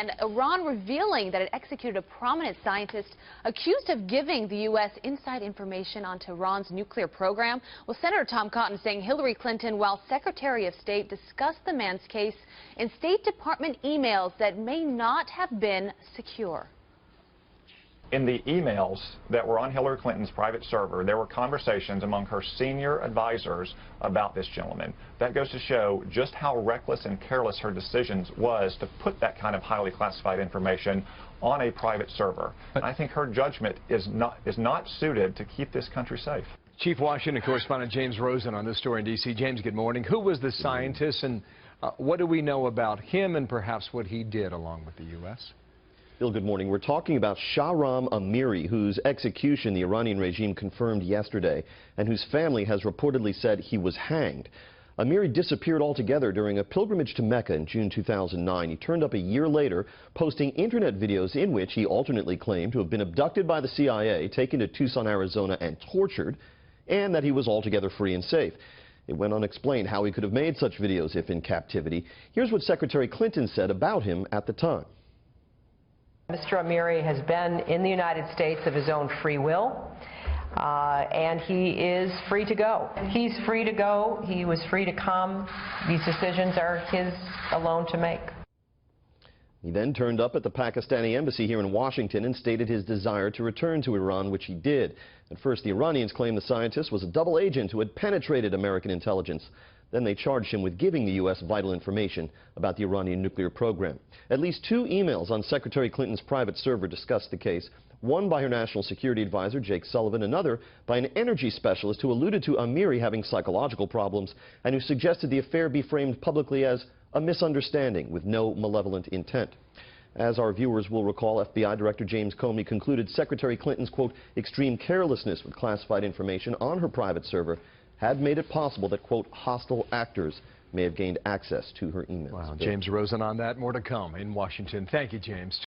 and Iran revealing that it executed a prominent scientist accused of giving the U.S. inside information on Tehran's nuclear program. Well, Senator Tom Cotton saying Hillary Clinton, while Secretary of State, discussed the man's case in State Department emails that may not have been secure. In the emails that were on Hillary Clinton's private server, there were conversations among her senior advisors about this gentleman. That goes to show just how reckless and careless her decisions was to put that kind of highly classified information on a private server. And I think her judgment is not suited to keep this country safe. Chief Washington correspondent James Rosen on this story in D.C. James, good morning. Who was the scientist, and what do we know about him and perhaps what he did along with the U.S.? Bill, good morning. We're talking about Shahram Amiri, whose execution the Iranian regime confirmed yesterday, and whose family has reportedly said he was hanged. Amiri disappeared altogether during a pilgrimage to Mecca in June 2009. He turned up a year later, posting internet videos in which he alternately claimed to have been abducted by the CIA, taken to Tucson, Arizona, and tortured, and that he was altogether free and safe. It went unexplained how he could have made such videos if in captivity. Here's what Secretary Clinton said about him at the time. Mr. Amiri has been in the United States of his own free will, and he is free to go. He's free to go. He was free to come. These decisions are his alone to make. He then turned up at the Pakistani embassy here in Washington and stated his desire to return to Iran, which he did. At first, the Iranians claimed the scientist was a double agent who had penetrated American intelligence. Then they charged him with giving the U.S. vital information about the Iranian nuclear program. At least 2 emails on Secretary Clinton's private server discussed the case, one by her national security advisor, Jake Sullivan, another by an energy specialist who alluded to Amiri having psychological problems and who suggested the affair be framed publicly as a misunderstanding with no malevolent intent. As our viewers will recall, FBI Director James Comey concluded Secretary Clinton's, quote, extreme carelessness with classified information on her private server had made it possible that, quote, hostile actors may have gained access to her emails. Wow, James Rosen on that. More to come in Washington. Thank you, James.